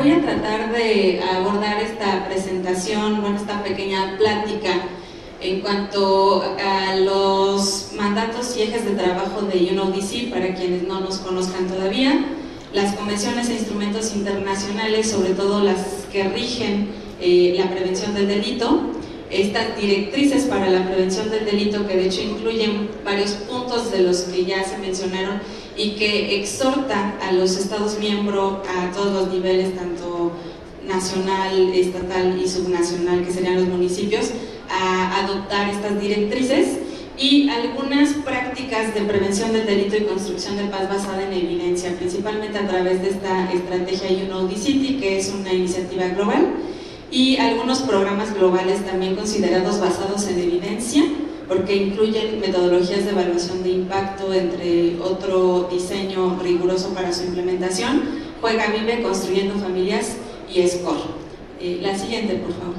Voy a tratar de abordar esta presentación, bueno, esta pequeña plática en cuanto a los mandatos y ejes de trabajo de UNODC, para quienes no nos conozcan todavía, las convenciones e instrumentos internacionales, sobre todo las que rigen la prevención del delito, estas directrices para la prevención del delito, que de hecho incluyen varios puntos de los que ya se mencionaron y que exhorta a los Estados miembros a todos los niveles, tanto nacional, estatal y subnacional, que serían los municipios, a adoptar estas directrices, y algunas prácticas de prevención del delito y construcción de paz basada en evidencia, principalmente a través de esta estrategia UNODC, que es una iniciativa global, y algunos programas globales también considerados basados en evidencia, porque incluyen metodologías de evaluación de impacto, entre otro diseño riguroso para su implementación, Juega Vive, Construyendo Familias y SCORE. La siguiente, por favor.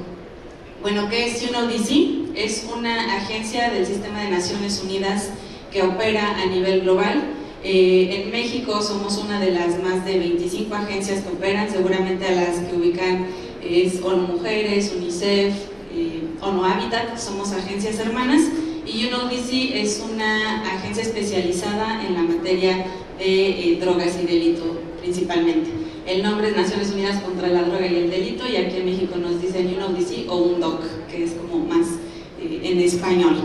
Bueno, ¿qué es UNODC? Es una agencia del Sistema de Naciones Unidas que opera a nivel global. En México somos una de las más de 25 agencias que operan, seguramente a las que ubican es ONU Mujeres, UNICEF, ONU Habitat, somos agencias hermanas, y UNODC es una agencia especializada en la materia de drogas y delito principalmente. El nombre es Naciones Unidas contra la Droga y el Delito, y aquí en México nos dicen UNODC o UNDOC, que es como más en español.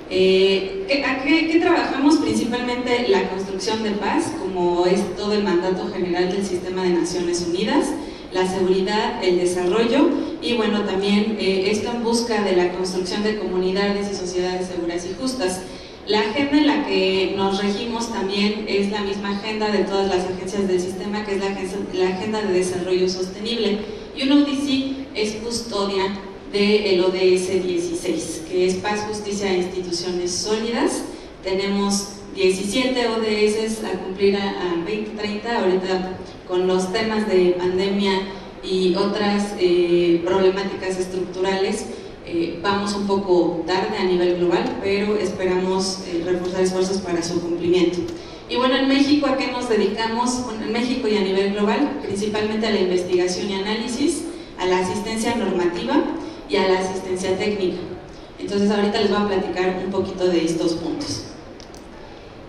¿A qué trabajamos? Principalmente la construcción de paz, como es todo el mandato general del Sistema de Naciones Unidas, la seguridad, el desarrollo, y bueno, también esto en busca de la construcción de comunidades y sociedades seguras y justas. La agenda en la que nos regimos también es la misma agenda de todas las agencias del sistema, que es la Agenda de Desarrollo Sostenible, y UNODC es custodia del ODS 16, que es Paz, Justicia e Instituciones Sólidas. Tenemos 17 ODS a cumplir a 2030, ahorita con los temas de pandemia y otras problemáticas estructurales. Vamos un poco tarde a nivel global, pero esperamos reforzar esfuerzos para su cumplimiento. Y bueno, en México, ¿a qué nos dedicamos? Bueno, en México y a nivel global, principalmente a la investigación y análisis, a la asistencia normativa y a la asistencia técnica. Entonces ahorita les voy a platicar un poquito de estos puntos.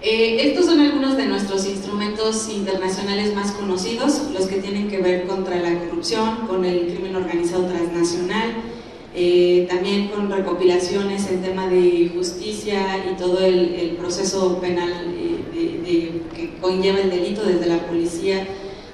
Estos son algunos de nuestros instrumentos internacionales más conocidos, los que tienen que ver contra la corrupción, con el crimen organizado transnacional, también con recopilaciones en tema de justicia y todo el proceso penal que conlleva el delito, desde la policía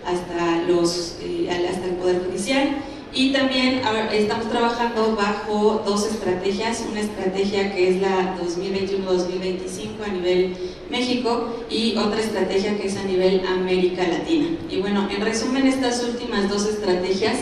hasta el Poder Judicial. Y también estamos trabajando bajo dos estrategias, una estrategia que es la 2021-2025 a nivel México, y otra estrategia que es a nivel América Latina. Y bueno, en resumen, estas últimas dos estrategias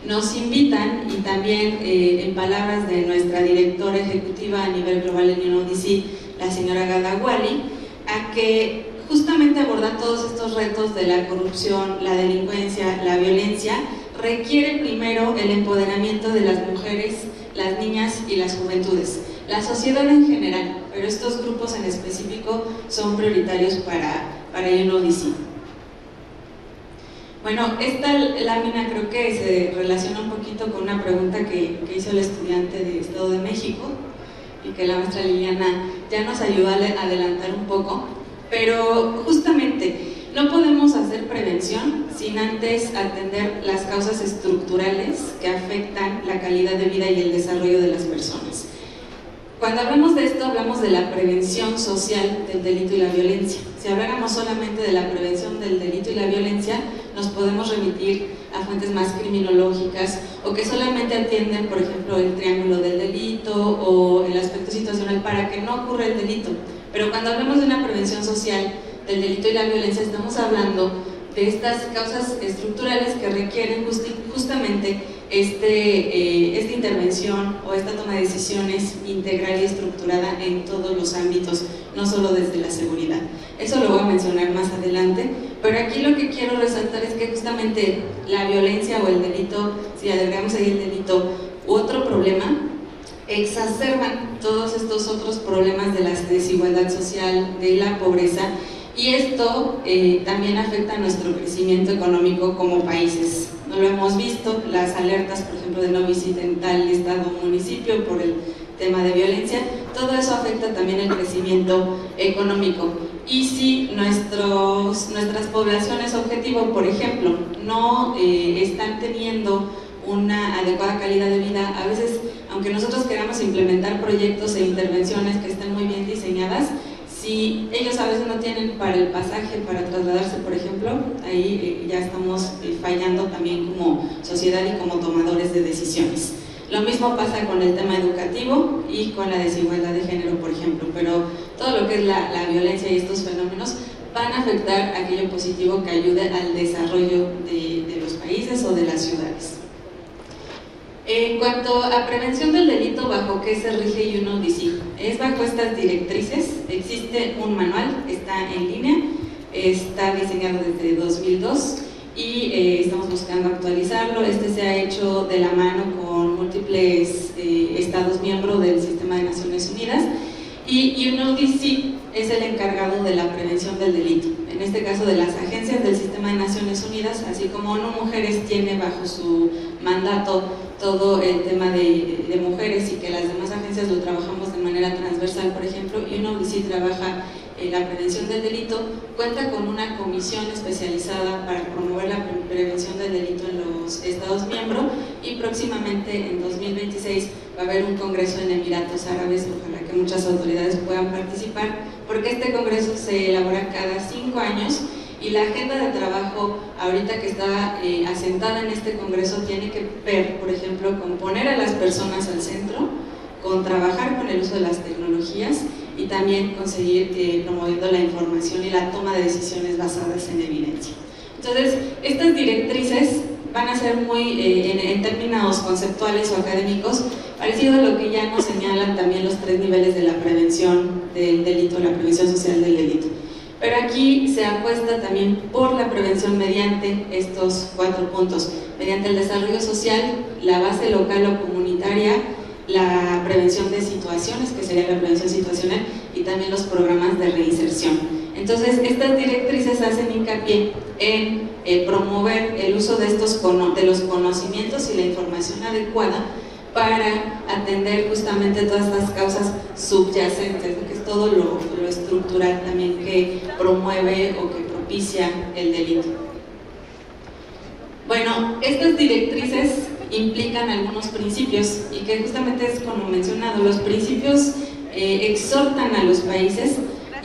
nos invitan, y también en palabras de nuestra directora ejecutiva a nivel global en UNODC, la señora Ghada Waly, a que justamente abordar todos estos retos de la corrupción, la delincuencia, la violencia, requiere primero el empoderamiento de las mujeres, las niñas y las juventudes, la sociedad en general, pero estos grupos en específico son prioritarios para UNODC. Bueno, esta lámina creo que se relaciona un poquito con una pregunta que hizo el estudiante de Estado de México, y que la maestra Liliana ya nos ayudó a adelantar un poco, pero justamente no podemos hacer prevención sin antes atender las causas estructurales que afectan la calidad de vida y el desarrollo de las personas. Cuando hablamos de esto, hablamos de la prevención social del delito y la violencia. Si habláramos solamente de la prevención del delito y la violencia, nos podemos remitir a fuentes más criminológicas, o que solamente atienden, por ejemplo, el triángulo del delito o el aspecto situacional para que no ocurra el delito. Pero cuando hablamos de una prevención social del delito y la violencia, estamos hablando de estas causas estructurales que requieren justamente esta intervención o esta toma de decisiones integral y estructurada en todos los ámbitos, no solo desde la seguridad. Eso lo voy a mencionar más adelante, pero aquí lo que quiero resaltar es que justamente la violencia o el delito, si agregamos ahí el delito u otro problema, exacerban todos estos otros problemas de la desigualdad social, de la pobreza, y esto también afecta a nuestro crecimiento económico como países. No lo hemos visto, las alertas, por ejemplo, de no visita en tal estado o municipio por el tema de violencia, todo eso afecta también el crecimiento económico. Y si nuestras poblaciones objetivo, por ejemplo, no están teniendo una adecuada calidad de vida, a veces, aunque nosotros queramos implementar proyectos e intervenciones que estén muy bien diseñadas, si ellos a veces no tienen para el pasaje para trasladarse, por ejemplo, ahí ya estamos fallando también como sociedad y como tomadores de decisiones. Lo mismo pasa con el tema educativo y con la desigualdad de género, por ejemplo, pero todo lo que es la violencia y estos fenómenos van a afectar aquello positivo que ayude al desarrollo de los países o de las ciudades. En cuanto a prevención del delito, ¿bajo qué se rige UNODC? Es bajo estas directrices. Existe un manual, está en línea, está diseñado desde 2002 y estamos buscando actualizarlo. Este se ha hecho de la mano con múltiples estados miembros del Sistema de Naciones Unidas, y UNODC es el encargado de la prevención del delito. En este caso, de las agencias del Sistema de Naciones Unidas, así como ONU Mujeres tiene bajo su mandato todo el tema de mujeres, y que las demás agencias lo trabajamos de manera transversal. Por ejemplo, UNODC trabaja la prevención del delito, cuenta con una comisión especializada para promover la prevención del delito en los Estados miembros, y próximamente en 2026 va a haber un congreso en Emiratos Árabes. Ojalá que muchas autoridades puedan participar, porque este congreso se elabora cada 5 años, y la agenda de trabajo ahorita que está asentada en este congreso tiene que ver, por ejemplo, con poner a las personas al centro, con trabajar con el uso de las tecnologías, y también conseguir promoviendo la información y la toma de decisiones basadas en evidencia. Entonces, estas directrices van a ser muy, en términos conceptuales o académicos, parecido a lo que ya nos señalan también los 3 niveles de la prevención del delito, la prevención social del delito. Pero aquí se apuesta también por la prevención mediante estos 4 puntos, mediante el desarrollo social, la base local o comunitaria, la prevención de situaciones, que sería la prevención situacional, y también los programas de reinserción. Entonces, estas directrices hacen hincapié en promover el uso de los conocimientos y la información adecuada para atender justamente todas estas causas subyacentes, ¿no? Que es todo lo estructural también que promueve o que propicia el delito. Bueno, estas directrices implican algunos principios, y que justamente es como mencionado, los principios exhortan a los países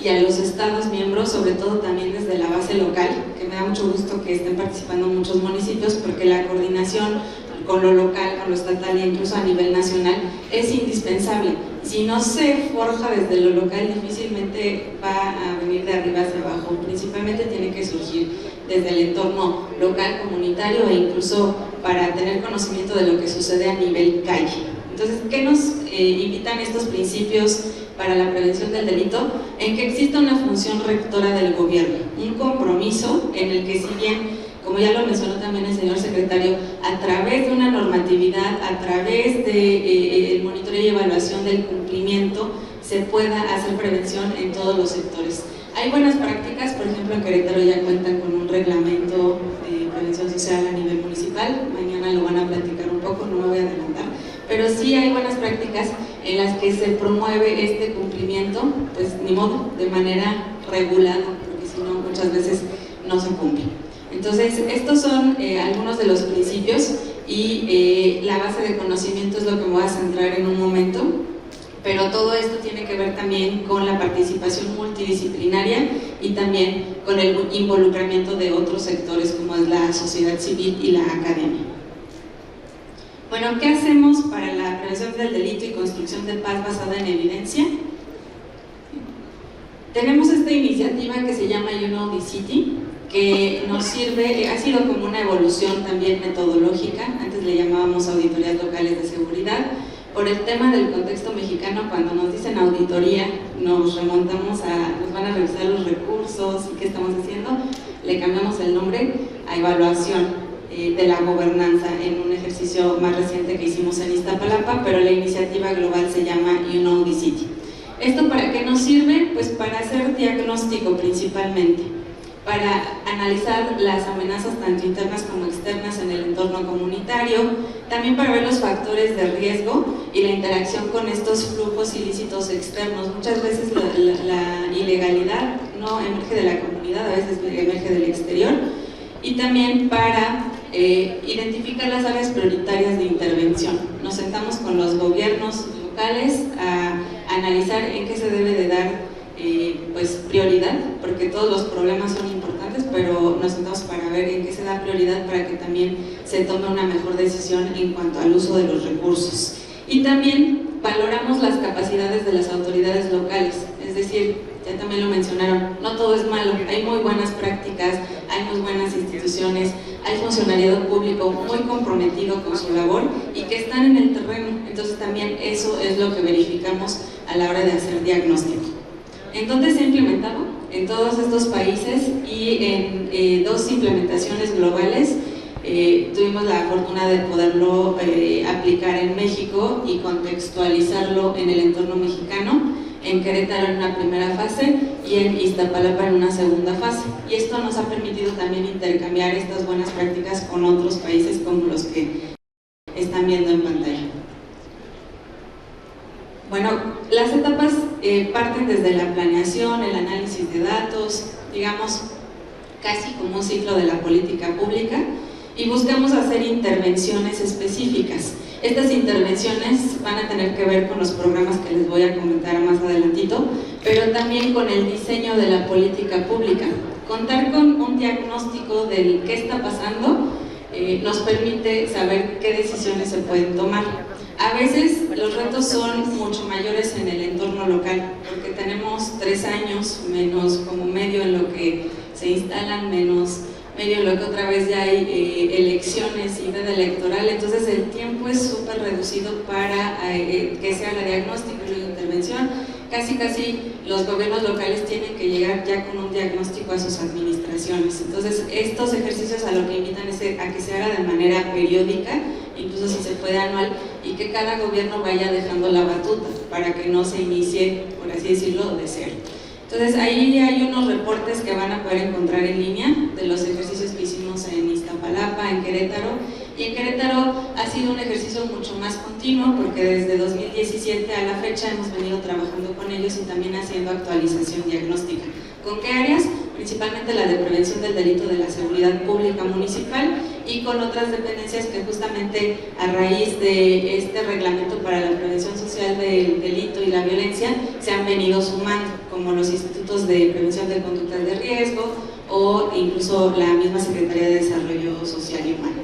y a los estados miembros, sobre todo también desde la base local, que me da mucho gusto que estén participando muchos municipios, porque la coordinación con lo local, con lo estatal e incluso a nivel nacional es indispensable. Si no se forja desde lo local, difícilmente va a venir de arriba hacia abajo. Principalmente tiene que surgir desde el entorno local, comunitario, e incluso para tener conocimiento de lo que sucede a nivel calle. Entonces, ¿qué nos invitan estos principios para la prevención del delito? En que exista una función rectora del gobierno, un compromiso en el que, si bien, como ya lo mencionó también el señor secretario, a través de una normatividad, a través de el monitoreo y evaluación del cumplimiento, se pueda hacer prevención en todos los sectores. Hay buenas prácticas, por ejemplo, en Querétaro ya cuentan con un reglamento de prevención social a nivel municipal. Mañana lo van a platicar un poco, no me voy a adelantar, pero sí hay buenas prácticas en las que se promueve este cumplimiento, pues ni modo, de manera regulada, porque si no muchas veces no se cumple. Entonces, estos son algunos de los principios, y la base de conocimiento es lo que me voy a centrar en un momento, pero todo esto tiene que ver también con la participación multidisciplinaria y también con el involucramiento de otros sectores como es la sociedad civil y la academia. Bueno, ¿qué hacemos para la prevención del delito y construcción de paz basada en evidencia? Tenemos esta iniciativa que se llama UNODC, que nos sirve, ha sido como una evolución también metodológica. Antes le llamábamos auditorías locales de seguridad. Por el tema del contexto mexicano, cuando nos dicen auditoría, nos remontamos nos van a revisar los recursos y qué estamos haciendo, le cambiamos el nombre a evaluación de la gobernanza, en un ejercicio más reciente que hicimos en Iztapalapa, pero la iniciativa global se llama UNODC. ¿Esto para qué nos sirve? Pues para hacer diagnóstico principalmente, para analizar las amenazas tanto internas como externas en el entorno comunitario, también para ver los factores de riesgo y la interacción con estos flujos ilícitos externos. Muchas veces la ilegalidad no emerge de la comunidad, a veces emerge del exterior, y también para identificar las áreas prioritarias de intervención. Nos sentamos con los gobiernos locales a analizar en qué se debe de dar pues prioridad, porque todos los problemas son importantes, pero nos sentamos para ver en qué se da prioridad para que también se tome una mejor decisión en cuanto al uso de los recursos. Y también valoramos las capacidades de las autoridades locales, es decir, ya también lo mencionaron, no todo es malo, hay muy buenas prácticas, hay muy buenas instituciones, hay funcionariado público muy comprometido con su labor y que están en el terreno, entonces también eso es lo que verificamos a la hora de hacer diagnóstico. Entonces se ha implementado en todos estos países y en 2 implementaciones globales. Tuvimos la fortuna de poderlo aplicar en México y contextualizarlo en el entorno mexicano, en Querétaro en una primera fase y en Iztapalapa en una segunda fase. Y esto nos ha permitido también intercambiar estas buenas prácticas con otros países como los que están viendo en pantalla. Bueno, las etapas parten desde la planeación, el análisis de datos, digamos, casi como un ciclo de la política pública, y buscamos hacer intervenciones específicas. Estas intervenciones van a tener que ver con los programas que les voy a comentar más adelantito, pero también con el diseño de la política pública. Contar con un diagnóstico del qué está pasando nos permite saber qué decisiones se pueden tomar. A veces los retos son mucho mayores en el entorno local, porque tenemos 3 años menos como medio en lo que se instalan, menos medio en lo que otra vez ya hay elecciones y veda electoral, entonces el tiempo es súper reducido para que sea la diagnóstico y la intervención. Casi los gobiernos locales tienen que llegar ya con un diagnóstico a sus administraciones. Entonces estos ejercicios a lo que invitan es a que se haga de manera periódica, incluso si se puede anual, y que cada gobierno vaya dejando la batuta para que no se inicie, por así decirlo, de cero. Entonces ahí hay unos reportes que van a poder encontrar en línea de los ejercicios que hicimos en Iztapalapa, en Querétaro, y en Querétaro ha sido un ejercicio mucho más continuo porque desde 2017 a la fecha hemos venido trabajando con ellos y también haciendo actualización diagnóstica. ¿Con qué áreas? Principalmente la de prevención del delito de la seguridad pública municipal y con otras dependencias que justamente a raíz de este reglamento para la prevención social del delito y la violencia se han venido sumando, como los institutos de prevención de conductas de riesgo o incluso la misma Secretaría de Desarrollo Social y Humano.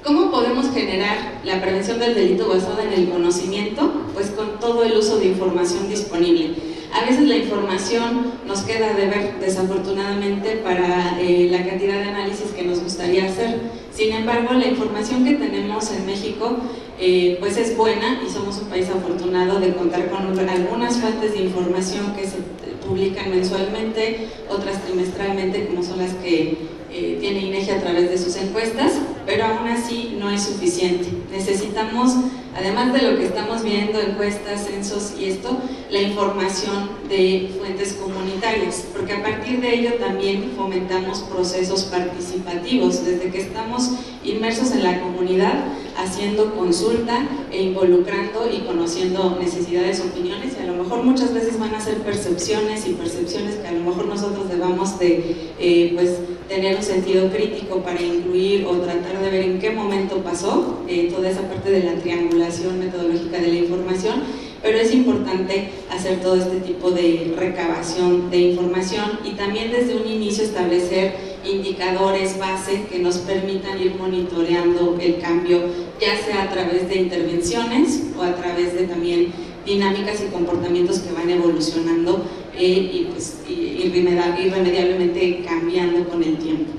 ¿Cómo podemos generar la prevención del delito basada en el conocimiento? Pues con todo el uso de información disponible. A veces la información nos queda de ver, desafortunadamente, para la cantidad de análisis que nos gustaría hacer. Sin embargo, la información que tenemos en México pues es buena y somos un país afortunado de contar con algunas fuentes de información que se publican mensualmente, otras trimestralmente, como son las que tiene INEGI a través de sus encuestas, pero aún así no es suficiente. Necesitamos, además de lo que estamos viendo, encuestas, censos y esto, la información de fuentes comunitarias, porque a partir de ello también fomentamos procesos participativos, desde que estamos inmersos en la comunidad, haciendo consulta e involucrando y conociendo necesidades, opiniones, y a lo mejor muchas veces van a ser percepciones y percepciones que a lo mejor nosotros debamos de pues tener un sentido crítico para incluir o tratar de ver en qué momento pasó toda esa parte de la triangulación metodológica de la información, pero es importante hacer todo este tipo de recabación de información y también desde un inicio establecer indicadores base que nos permitan ir monitoreando el cambio, ya sea a través de intervenciones o a través de también dinámicas y comportamientos que van evolucionando irremediablemente cambiando con el tiempo.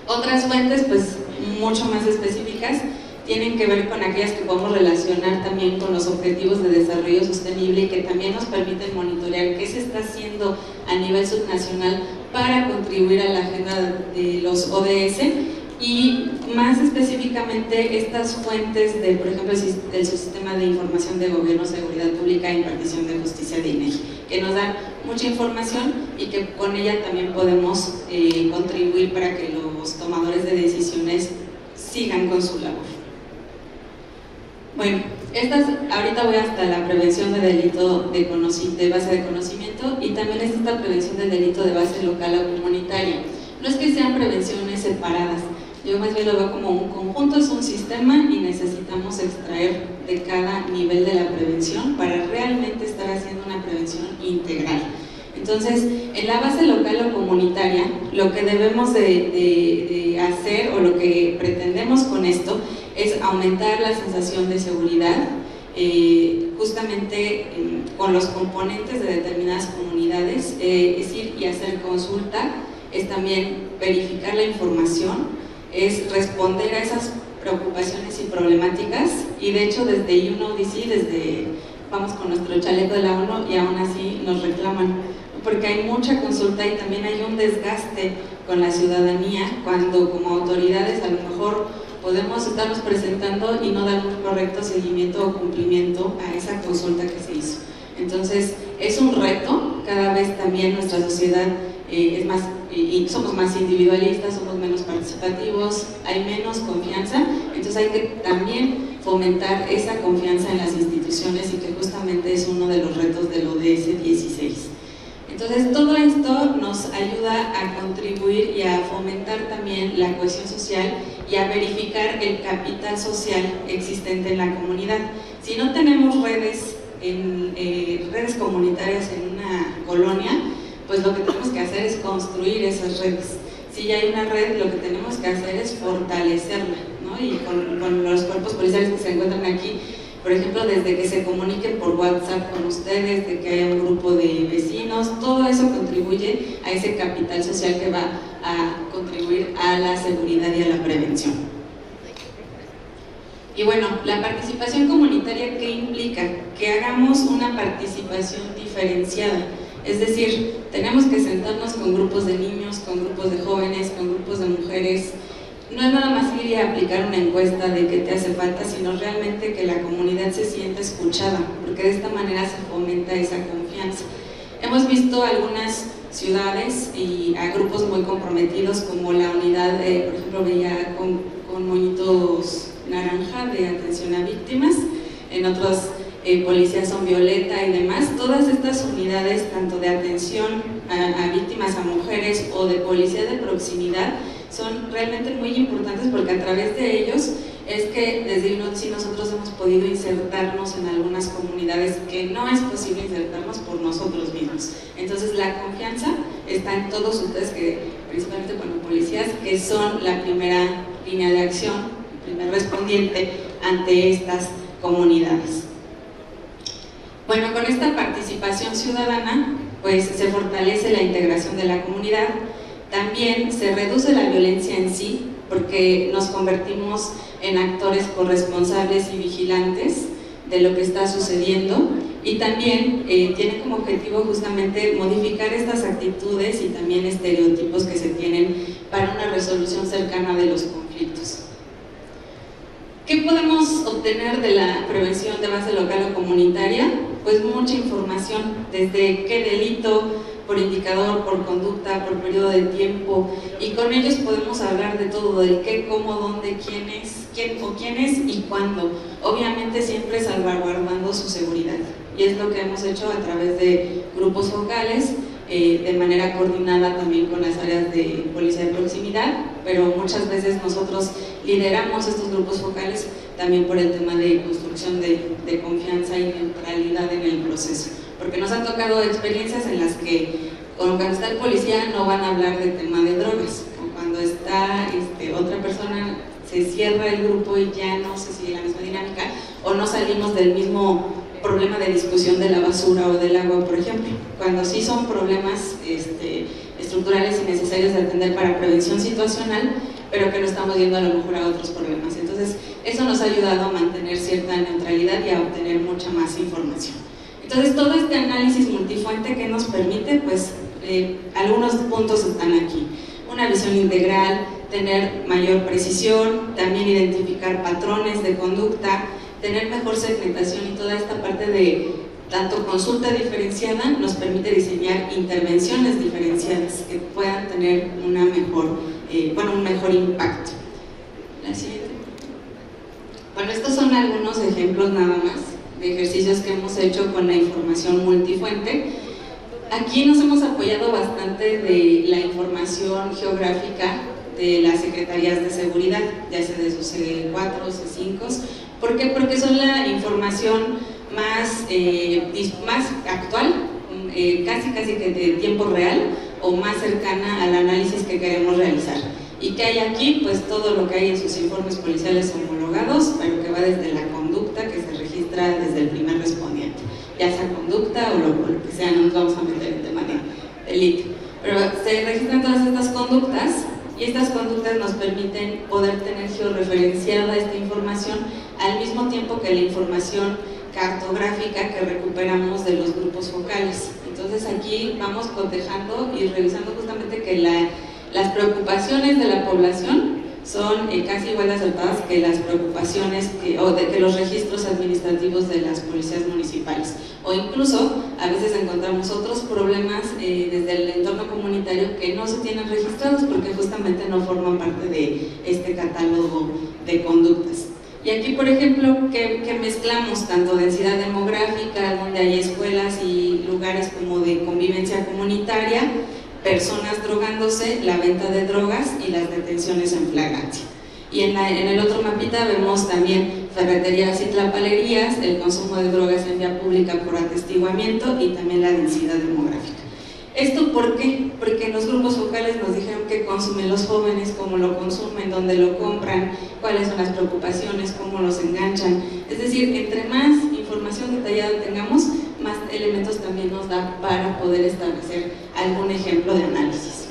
Otras fuentes, pues mucho más específicas, tienen que ver con aquellas que podemos relacionar también con los objetivos de desarrollo sostenible y que también nos permiten monitorear qué se está haciendo a nivel subnacional para contribuir a la agenda de los ODS, y más específicamente estas fuentes de, por ejemplo, del Sistema de Información de Gobierno, Seguridad Pública e Impartición de Justicia de INEGI, que nos dan mucha información y que con ella también podemos contribuir para que los tomadores de decisiones sigan con su labor. Bueno, ahorita voy hasta la prevención de delito de base de conocimiento y también es esta prevención del delito de base local o comunitaria. No es que sean prevenciones separadas, yo más bien lo veo como un conjunto, es un sistema y necesitamos extraer de cada nivel de la prevención para realmente estar haciendo una prevención integral. Entonces, en la base local o comunitaria, lo que debemos de hacer o lo que pretendemos con esto es aumentar la sensación de seguridad, justamente con los componentes de determinadas comunidades, es ir y hacer consulta, es también verificar la información, es responder a esas preocupaciones y problemáticas, y de hecho desde UNODC, vamos con nuestro chaleco de la ONU y aún así nos reclaman, porque hay mucha consulta y también hay un desgaste con la ciudadanía cuando como autoridades a lo mejor podemos estarnos presentando y no dar un correcto seguimiento o cumplimiento a esa consulta que se hizo. Entonces es un reto, cada vez también nuestra sociedad es más, y somos más individualistas, somos menos participativos, hay menos confianza, entonces hay que también fomentar esa confianza en las instituciones y que justamente es uno de los retos del ODS 16. Entonces todo esto nos ayuda a contribuir y a fomentar también la cohesión social y a verificar el capital social existente en la comunidad. Si no tenemos redes comunitarias en una colonia, pues lo que tenemos que hacer es construir esas redes. Si ya hay una red, lo que tenemos que hacer es fortalecerla, ¿no? Y con los cuerpos policiales que se encuentran aquí, por ejemplo, desde que se comuniquen por WhatsApp con ustedes, de que haya un grupo de vecinos, todo eso contribuye a ese capital social que va a contribuir a la seguridad y a la prevención. Y bueno, la participación comunitaria, ¿qué implica? Que hagamos una participación diferenciada. Es decir, tenemos que sentarnos con grupos de niños, con grupos de jóvenes, con grupos de mujeres. No es nada más ir a aplicar una encuesta de qué te hace falta, sino realmente que la comunidad se sienta escuchada, porque de esta manera se fomenta esa confianza. Hemos visto algunas ciudades y a grupos muy comprometidos, como la unidad, por ejemplo, veía con moñitos naranja de atención a víctimas, en otros policías son violeta y demás. Todas estas unidades, tanto de atención a víctimas, a mujeres o de policía de proximidad, son realmente muy importantes porque a través de ellos es que desde UNODC nosotros hemos podido insertarnos en algunas comunidades que no es posible insertarnos por nosotros mismos. Entonces la confianza está en todos ustedes, que principalmente con los policías, que son la primera línea de acción, el primer respondiente ante estas comunidades. Bueno, con esta participación ciudadana, pues se fortalece la integración de la comunidad, también se reduce la violencia en sí, porque nos convertimos en actores corresponsables y vigilantes de lo que está sucediendo, y también tiene como objetivo justamente modificar estas actitudes y también estereotipos que se tienen para una resolución cercana de los conflictos. ¿Qué podemos obtener de la prevención de base local o comunitaria? Pues mucha información, desde qué delito, por indicador, por conducta, por periodo de tiempo, y con ellos podemos hablar de todo, del qué, cómo, dónde, quién es y cuándo, obviamente siempre salvaguardando su seguridad, y es lo que hemos hecho a través de grupos focales, de manera coordinada también con las áreas de policía de proximidad, pero muchas veces nosotros lideramos estos grupos focales también por el tema de construcción de confianza y neutralidad en el proceso, porque nos han tocado experiencias en las que cuando está el policía no van a hablar del tema de drogas, o cuando está otra persona se cierra el grupo y ya no se sigue la misma dinámica, o no salimos del mismo problema de discusión de la basura o del agua, por ejemplo, cuando sí son problemas estructurales y necesarios de atender para prevención situacional, pero que no estamos yendo a lo mejor a otros problemas. Entonces, eso nos ha ayudado a mantener cierta neutralidad y a obtener mucha más información. Entonces, todo este análisis multifuente que nos permite, pues, algunos puntos están aquí. Una visión integral, tener mayor precisión, también identificar patrones de conducta, tener mejor segmentación, y toda esta parte de tanto consulta diferenciada nos permite diseñar intervenciones diferenciadas que puedan tener una mejor, un mejor impacto. La siguiente. Bueno, estos son algunos ejemplos nada más de ejercicios que hemos hecho con la información multifuente. Aquí nos hemos apoyado bastante de la información geográfica de las secretarías de seguridad, ya sea de sus C4 o C5. ¿Por qué? Porque son la información más actual, casi que de tiempo real o más cercana al análisis que queremos realizar. ¿Y qué hay aquí? Pues todo lo que hay en sus informes policiales homologados, pero que va desde la conducta que se registra desde el primer respondiente, ya sea conducta o lo que sea, no nos vamos a meter en tema de delito. Pero se registran todas estas conductas, y estas conductas nos permiten poder tener georreferenciada esta información al mismo tiempo que la información cartográfica que recuperamos de los grupos focales. Entonces aquí vamos cotejando y revisando justamente que las preocupaciones de la población son casi igual de acertadas que las preocupaciones que los registros administrativos de las policías municipales, o incluso a veces encontramos otros problemas desde el entorno comunitario que no se tienen registrados porque justamente no forman parte de este catálogo de conductas. Y aquí, por ejemplo, que mezclamos tanto densidad demográfica, donde hay escuelas y lugares como de convivencia comunitaria, personas drogándose, la venta de drogas y las detenciones en flagrancia. Y en el otro mapita vemos también ferreterías y tlapalerías, el consumo de drogas en vía pública por atestiguamiento y también la densidad demográfica. ¿Esto por qué? Porque en los grupos focales nos dijeron qué consumen los jóvenes, cómo lo consumen, dónde lo compran, cuáles son las preocupaciones, cómo los enganchan. Es decir, entre más información detallada tengamos, más elementos también nos da para poder establecer algún ejemplo de análisis.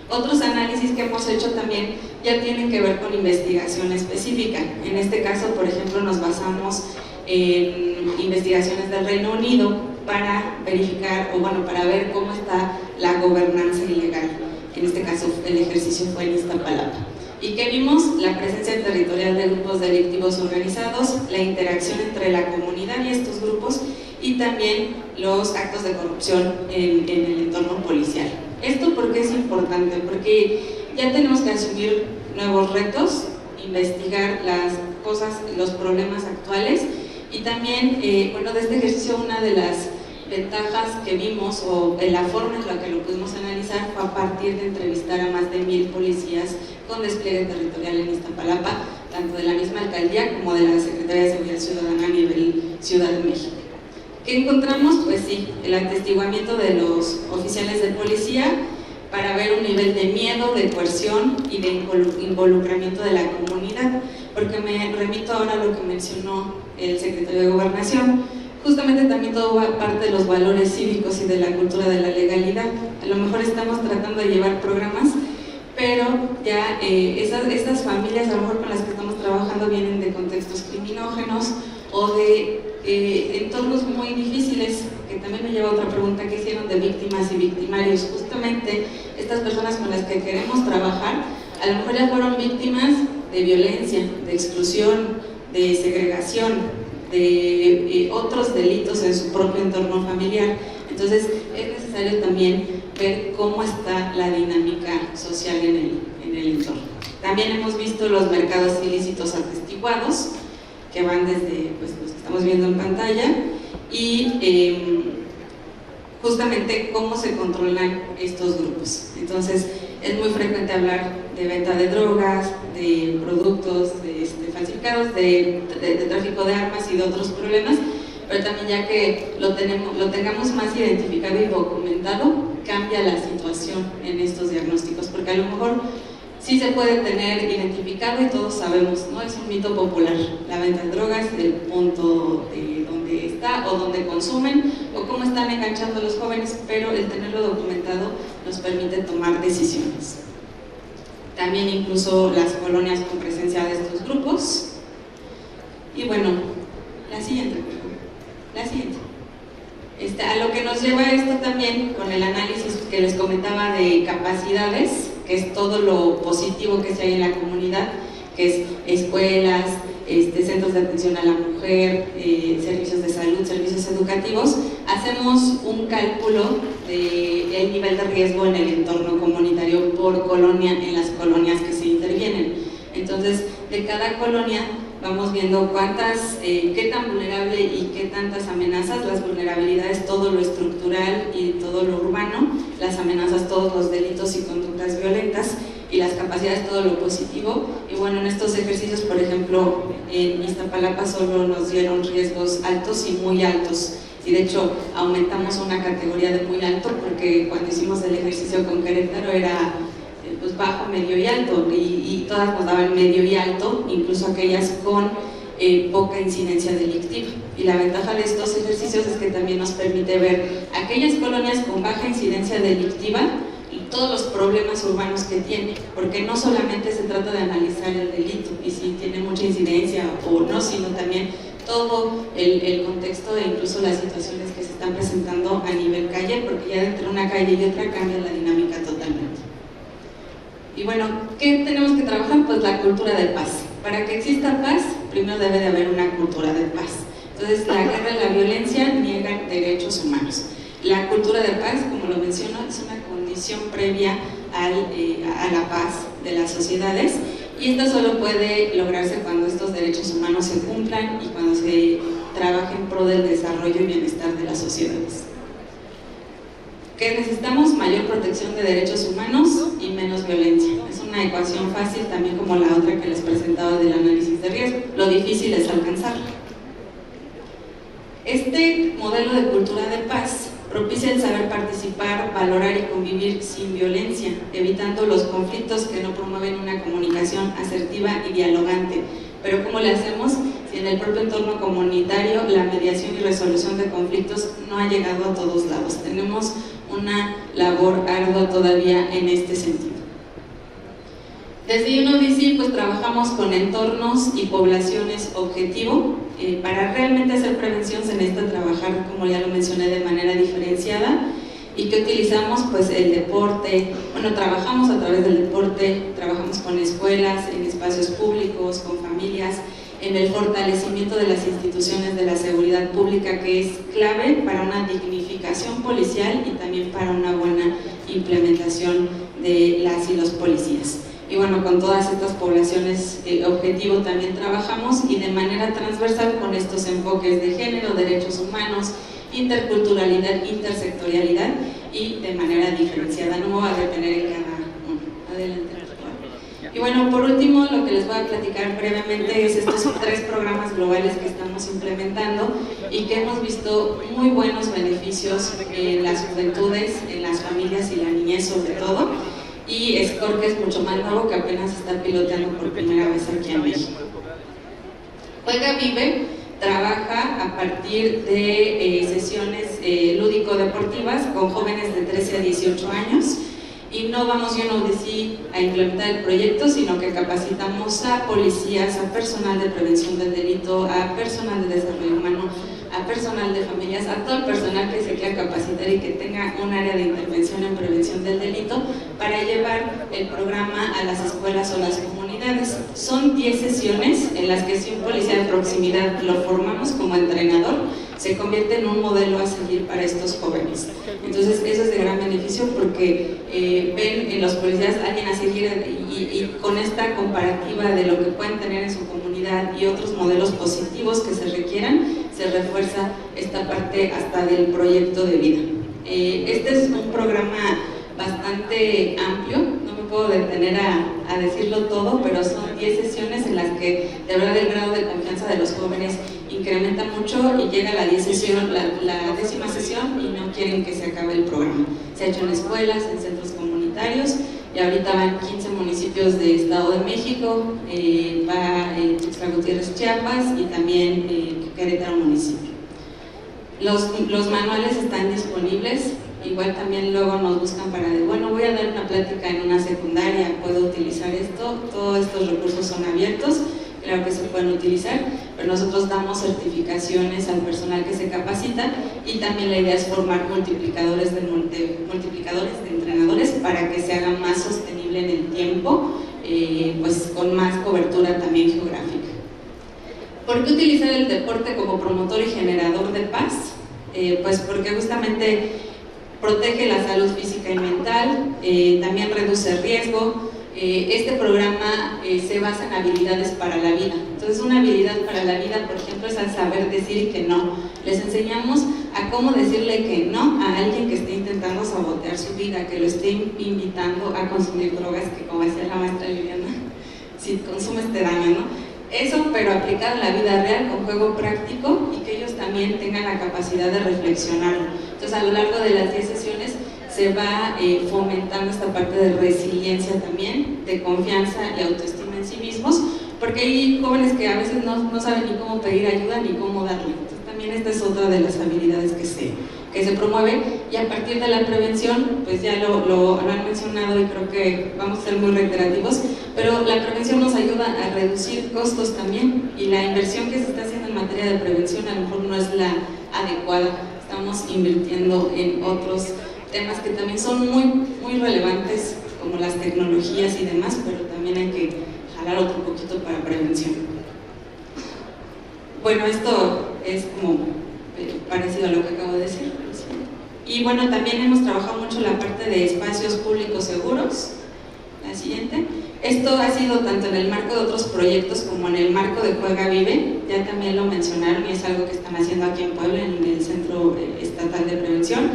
Otros análisis que hemos hecho también ya tienen que ver con investigación específica. En este caso, por ejemplo, nos basamos en investigaciones del Reino Unido para verificar, para ver cómo está la gobernanza ilegal. En este caso, el ejercicio fue en Iztapalapa. ¿Y qué vimos? La presencia territorial de grupos delictivos organizados, la interacción entre la comunidad y estos grupos, y también los actos de corrupción en el entorno policial. ¿Esto por qué es importante? Porque ya tenemos que asumir nuevos retos, investigar las cosas, los problemas actuales, y también, de este ejercicio una de las ventajas que vimos, o la forma en la que lo pudimos analizar, fue a partir de entrevistar a más de 1000 policías con despliegue territorial en Iztapalapa, tanto de la misma alcaldía como de la Secretaría de Seguridad Ciudadana a nivel Ciudad de México. ¿Qué encontramos? Pues sí, el atestiguamiento de los oficiales de policía para ver un nivel de miedo, de coerción y de involucramiento de la comunidad, porque me remito ahora a lo que mencionó el secretario de Gobernación. Justamente también todo va parte de los valores cívicos y de la cultura de la legalidad. A lo mejor estamos tratando de llevar programas, pero ya estas familias, a lo mejor con las que estamos trabajando, vienen de contextos criminógenos o de entornos muy difíciles, que también me lleva a otra pregunta: ¿qué hicieron de víctimas y victimarios? Justamente estas personas con las que queremos trabajar, a lo mejor ya fueron víctimas de violencia, de exclusión, de segregación, de otros delitos en su propio entorno familiar. Entonces es necesario también ver cómo está la dinámica social en el entorno. También hemos visto los mercados ilícitos atestiguados, que van desde los que estamos viendo en pantalla, y justamente cómo se controlan estos grupos. Entonces es muy frecuente hablar de venta de drogas, de productos falsificados, de tráfico de armas y de otros problemas, pero también ya que lo tengamos más identificado y documentado, cambia la situación en estos diagnósticos, porque a lo mejor sí se puede tener identificado y todos sabemos, ¿no? Es un mito popular, la venta de drogas, el punto de donde está o donde consumen o cómo están enganchando a los jóvenes, pero el tenerlo documentado nos permite tomar decisiones. También incluso las colonias con presencia de estos grupos. Y bueno, la siguiente. A lo que nos lleva esto también con el análisis que les comentaba de capacidades, que es todo lo positivo que se hay en la comunidad, que es escuelas, centros de atención a la mujer, servicios de salud, servicios educativos. Hacemos un cálculo del nivel de riesgo en el entorno comunitario por colonia, en las colonias que se intervienen. Entonces, de cada colonia vamos viendo qué tan vulnerable y qué tantas amenazas. Las vulnerabilidades, todo lo estructural y todo lo urbano; las amenazas, todos los delitos y conductas violentas; y las capacidades, todo lo positivo. Y bueno, en estos ejercicios, por ejemplo, en Iztapalapa solo nos dieron riesgos altos y muy altos, y de hecho aumentamos una categoría de muy alto, porque cuando hicimos el ejercicio con Querétaro era pues bajo, medio y alto, y todas nos daban medio y alto, incluso aquellas con poca incidencia delictiva. Y la ventaja de estos ejercicios es que también nos permite ver aquellas colonias con baja incidencia delictiva y todos los problemas urbanos que tiene, porque no solamente se trata de analizar el delito y si tiene mucha incidencia o no, sino también todo el contexto e incluso las situaciones que se están presentando a nivel calle, porque ya entre una calle y otra cambia la dinámica totalmente. Y bueno, ¿qué tenemos que trabajar? Pues la cultura de paz. Para que exista paz, primero debe de haber una cultura de paz. Entonces, la guerra y la violencia niegan derechos humanos. La cultura de paz, como lo menciono, es una condición previa a la paz de las sociedades, y esto solo puede lograrse cuando estos derechos humanos se cumplan y cuando se trabaje en pro del desarrollo y bienestar de las sociedades. ¿Qué necesitamos? Mayor protección de derechos humanos y menos violencia. Es una ecuación fácil, también como la otra que les presentaba del análisis de riesgo. Lo difícil es alcanzarlo. Este modelo de cultura de paz propicia el saber participar, valorar y convivir sin violencia, evitando los conflictos que no promueven una comunicación asertiva y dialogante. Pero ¿cómo le hacemos si en el propio entorno comunitario la mediación y resolución de conflictos no ha llegado a todos lados? Tenemos una labor ardua todavía en este sentido. Desde UNODC pues trabajamos con entornos y poblaciones objetivo. Para realmente hacer prevención se necesita trabajar, como ya lo mencioné, de manera diferenciada. ¿Y qué utilizamos? Pues el deporte. Bueno, trabajamos a través del deporte, trabajamos con escuelas, en espacios públicos, con familias, en el fortalecimiento de las instituciones de la seguridad pública, que es clave para una dignificación policial y también para una buena implementación de las y los policías. Y bueno, con todas estas poblaciones objetivo también trabajamos, y de manera transversal con estos enfoques de género, derechos humanos, interculturalidad, intersectorialidad, y de manera diferenciada. No me voy a detener en cada uno. Adelante. Y bueno, por último, lo que les voy a platicar brevemente es estos 3 programas globales que estamos implementando y que hemos visto muy buenos beneficios en las juventudes, en las familias y la niñez sobre todo. Y SCORE, que es mucho más nuevo, que apenas está piloteando por primera vez aquí en México. Juega Vive trabaja a partir de sesiones lúdico-deportivas con jóvenes de 13 a 18 años, y no vamos UNODC a implementar el proyecto, sino que capacitamos a policías, a personal de prevención del delito, a personal de desarrollo humano, a personal de familias, a todo el personal que se quiera capacitar y que tenga un área de intervención en prevención del delito, para llevar el programa a las escuelas o las comunidades. Son 10 sesiones en las que si un policía de proximidad lo formamos como entrenador, se convierte en un modelo a seguir para estos jóvenes. Entonces eso es de gran beneficio, porque ven en los policías a alguien a seguir, y con esta comparativa de lo que pueden tener en su comunidad y otros modelos positivos que se requieran, se refuerza esta parte hasta del proyecto de vida. Este es un programa bastante amplio, no me puedo detener a decirlo todo, pero son 10 sesiones en las que de verdad el grado de confianza de los jóvenes incrementa mucho, y llega la 10ª sesión y no quieren que se acabe el programa. Se ha hecho en escuelas, en centros comunitarios, y ahorita van 15 municipios de Estado de México, va Tuxtla Gutiérrez, Chiapas, y también Querétaro municipio. Los manuales están disponibles. Igual también luego nos buscan para bueno, voy a dar una plática en una secundaria, ¿puedo utilizar esto? Todos estos recursos son abiertos, claro que se pueden utilizar, pero nosotros damos certificaciones al personal que se capacita, y también la idea es formar multiplicadores de entrenadores para que se haga más sostenible sostenible en el tiempo, pues con más cobertura también geográfica. ¿Por qué utilizar el deporte como promotor y generador de paz? Pues porque justamente protege la salud física y mental, también reduce riesgo. Este programa se basa en habilidades para la vida. Entonces, una habilidad para la vida, por ejemplo, es al saber decir que no. Les enseñamos a cómo decirle que no a alguien que esté intentando sabotear su vida, que lo esté invitando a consumir drogas, que como decía la maestra Liliana, si consumes te daña, ¿no? Eso, pero aplicado en la vida real, con juego práctico, y que ellos también tengan la capacidad de reflexionarlo. Entonces, a lo largo de las 10 sesiones se va fomentando esta parte de resiliencia también, de confianza y autoestima en sí mismos, porque hay jóvenes que a veces no saben ni cómo pedir ayuda ni cómo darle. Entonces, también esta es otra de las habilidades que se promueve, y a partir de la prevención, pues ya lo han mencionado y creo que vamos a ser muy reiterativos, pero la prevención nos ayuda a reducir costos también, y la inversión que se está haciendo en materia de prevención a lo mejor no es la adecuada. Estamos invirtiendo en otros temas que también son muy relevantes, como las tecnologías y demás, pero también hay que jalar otro poquito para prevención. Bueno, esto es como parecido a lo que acabo de decir. Y bueno, también hemos trabajado mucho la parte de espacios públicos seguros. La siguiente. Esto ha sido tanto en el marco de otros proyectos como en el marco de Juega Vive, ya también lo mencionaron y es algo que están haciendo aquí en Puebla, en el Centro Estatal de Prevención.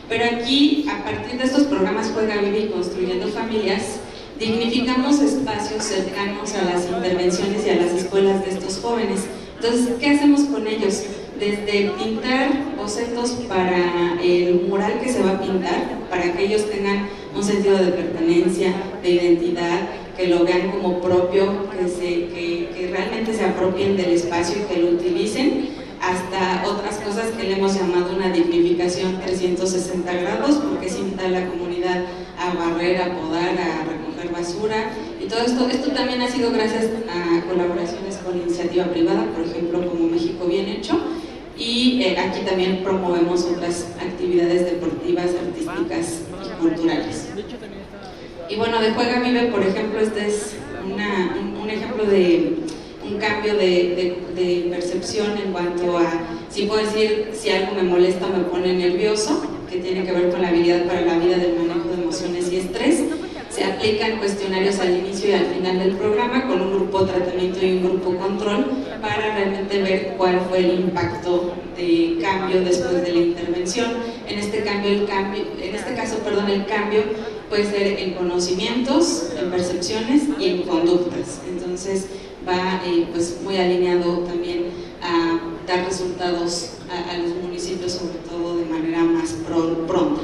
Pero aquí, a partir de estos programas Juega Vive y Construyendo Familias, dignificamos espacios cercanos a las intervenciones y a las escuelas de estos jóvenes. Entonces, ¿qué hacemos con ellos? Desde pintar bocetos para el mural que se va a pintar, para que ellos tengan un sentido de pertenencia, de identidad, que lo vean como propio, que realmente se apropien del espacio y que lo utilicen, hasta otras cosas que le hemos llamado una dignificación 360 grados, porque es invitar a la comunidad a barrer, a podar, a recoger basura, y todo esto también ha sido gracias a colaboraciones con iniciativa privada, por ejemplo, como México Bien Hecho, y aquí también promovemos otras actividades deportivas, artísticas y culturales. Y bueno, de Juega Vive, por ejemplo, este es un ejemplo de un cambio de percepción en cuanto a, si puedo decir, si algo me molesta o me pone nervioso, que tiene que ver con la habilidad para la vida del manejo de emociones y estrés. Se aplican cuestionarios al inicio y al final del programa con un grupo tratamiento y un grupo control para realmente ver cuál fue el impacto de cambio después de la intervención. En este caso, el cambio puede ser en conocimientos, en percepciones y en conductas. Entonces va pues muy alineado también a dar resultados a los municipios, sobre todo de manera más pronta.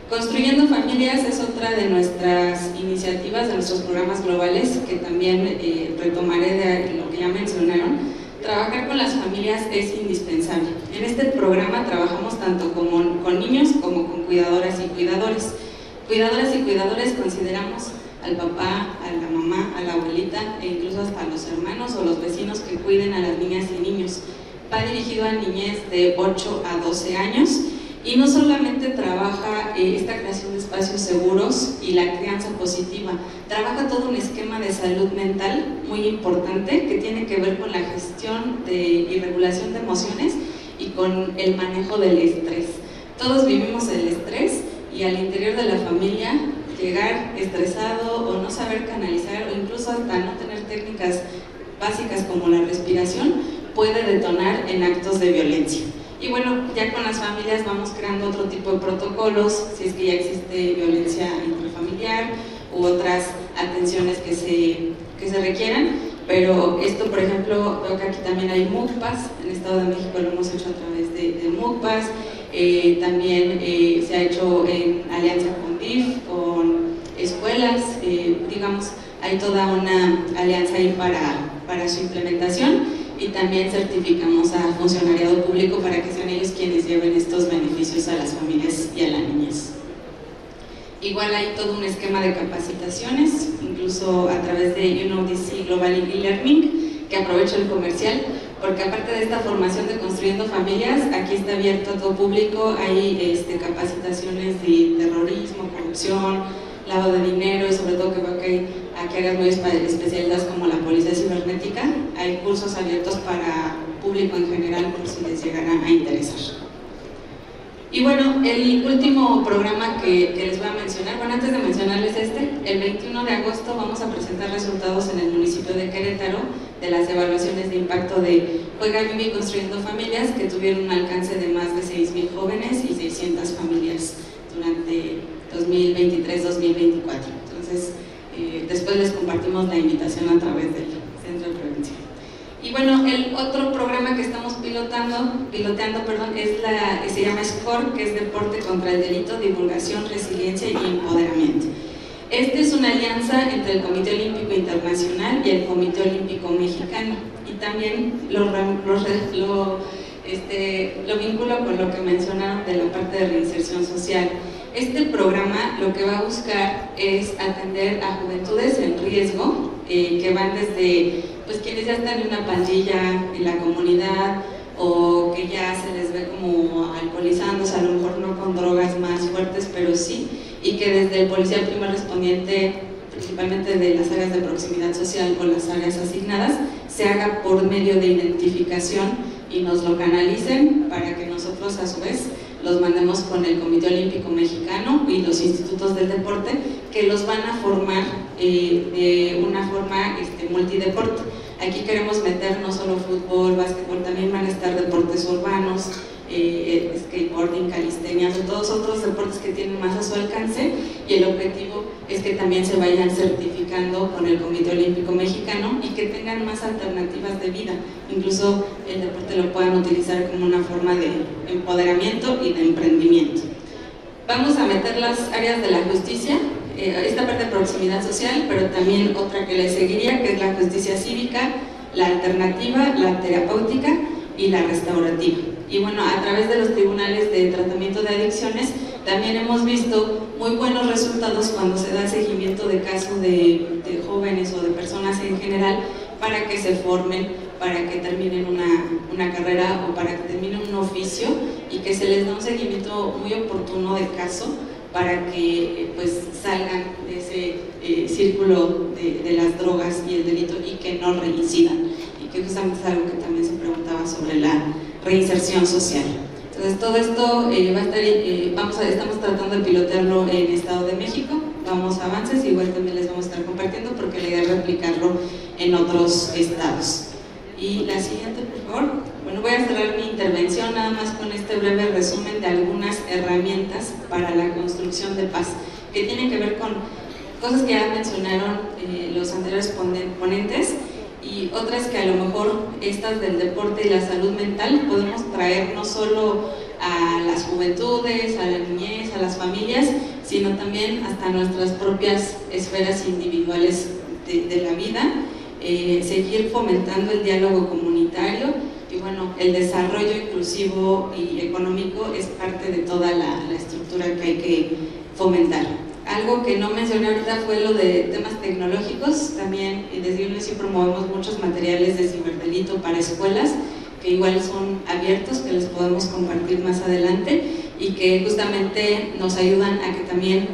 Construyendo Familias es otra de nuestras iniciativas, de nuestros programas globales, que también retomaré de lo que ya mencionaron. Trabajar con las familias es indispensable. En este programa trabajamos tanto con niños como con cuidadoras y cuidadores. Cuidadoras y cuidadores consideramos al papá, a la mamá, a la abuelita e incluso hasta a los hermanos o los vecinos que cuiden a las niñas y niños. Va dirigido a niñez de 8 a 12 años. Y no solamente trabaja esta creación de espacios seguros y la crianza positiva, trabaja todo un esquema de salud mental muy importante que tiene que ver con la gestión y regulación de emociones y con el manejo del estrés. Todos vivimos el estrés y al interior de la familia llegar estresado o no saber canalizar o incluso hasta no tener técnicas básicas como la respiración puede detonar en actos de violencia. Y bueno, ya con las familias vamos creando otro tipo de protocolos, si es que ya existe violencia intrafamiliar u otras atenciones que se requieran, pero esto, por ejemplo, veo que aquí también hay MUCPAS, en el Estado de México lo hemos hecho a través de MUCPAS, también se ha hecho en alianza con DIF, con escuelas, digamos, hay toda una alianza ahí para su implementación. Y también certificamos a funcionariado público para que sean ellos quienes lleven estos beneficios a las familias y a la niñez. Igual hay todo un esquema de capacitaciones, incluso a través de UNODC Global e-Learning, que aprovecho el comercial, porque aparte de esta formación de Construyendo Familias, aquí está abierto a todo público, hay capacitaciones de terrorismo, corrupción, lavado de dinero y sobre todo que veo que aquí áreas muy especializadas como la policía cibernética. Hay cursos abiertos para público en general por si les llegara a interesar. Y bueno, el último programa que les voy a mencionar, bueno, antes de mencionarles el 21 de agosto vamos a presentar resultados en el municipio de Querétaro de las evaluaciones de impacto de Juega, Vive y Construyendo Familias, que tuvieron un alcance de más de 6,000 jóvenes y 600 familias durante 2023-2024. Entonces, después les compartimos la invitación a través del Centro de Prevención. Y bueno, el otro programa que estamos piloteando, se llama SCORE, que es Deporte contra el Delito, Divulgación, Resiliencia y Empoderamiento. Este es una alianza entre el Comité Olímpico Internacional y el Comité Olímpico Mexicano, y también lo vinculo con lo que mencionaron de la parte de reinserción social. Este programa lo que va a buscar es atender a juventudes en riesgo, que van desde pues quienes ya están en una pandilla en la comunidad o que ya se les ve como alcoholizándose, a lo mejor no con drogas más fuertes, pero sí, y que desde el policía primer respondiente, principalmente de las áreas de proximidad social o las áreas asignadas, se haga por medio de identificación y nos lo canalicen para que nosotros a su vez los mandemos con el Comité Olímpico Mexicano y los institutos del deporte, que los van a formar de una forma multideporte. Aquí queremos meter no solo fútbol, básquetbol, también van a estar deportes urbanos, skateboarding, calistenia, todos otros deportes que tienen más a su alcance, y el objetivo es que también se vayan certificando con el Comité Olímpico Mexicano y que tengan más alternativas de vida, incluso el deporte lo puedan utilizar como una forma de empoderamiento y de emprendimiento. Vamos a meter las áreas de la justicia, esta parte de proximidad social, pero también otra que le seguiría, que es la justicia cívica, la alternativa, la terapéutica y la restaurativa. Y bueno, a través de los tribunales de tratamiento de adicciones también hemos visto muy buenos resultados cuando se da seguimiento de casos de jóvenes o de personas en general para que se formen, para que terminen una carrera o para que terminen un oficio, y que se les da un seguimiento muy oportuno de caso para que pues salgan de ese círculo de las drogas y el delito y que no reincidan, y que justamente es algo que también se preguntaba sobre la reinserción social. Entonces todo esto va a estar, estamos tratando de pilotearlo en Estado de México, vamos a avances, igual también les vamos a estar compartiendo porque la idea es replicarlo en otros estados. Y la siguiente, por favor. Bueno, voy a cerrar mi intervención nada más con este breve resumen de algunas herramientas para la construcción de paz, que tienen que ver con cosas que ya mencionaron los anteriores ponentes, y otras que a lo mejor estas del deporte y la salud mental podemos traer no solo a las juventudes, a la niñez, a las familias, sino también hasta nuestras propias esferas individuales de la vida. Seguir fomentando el diálogo comunitario, y bueno, el desarrollo inclusivo y económico es parte de toda la estructura que hay que fomentar. Algo que no mencioné ahorita fue lo de temas tecnológicos. También desde UNESI promovemos muchos materiales de ciberdelito para escuelas, que igual son abiertos, que les podemos compartir más adelante, y que justamente nos ayudan a que también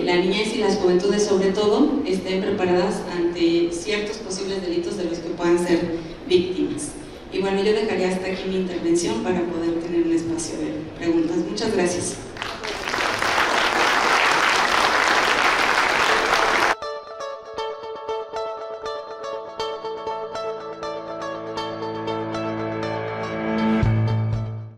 la niñez y las juventudes sobre todo estén preparadas ante ciertos posibles delitos de los que puedan ser víctimas. Y bueno, yo dejaría hasta aquí mi intervención para poder tener un espacio de preguntas. Muchas gracias.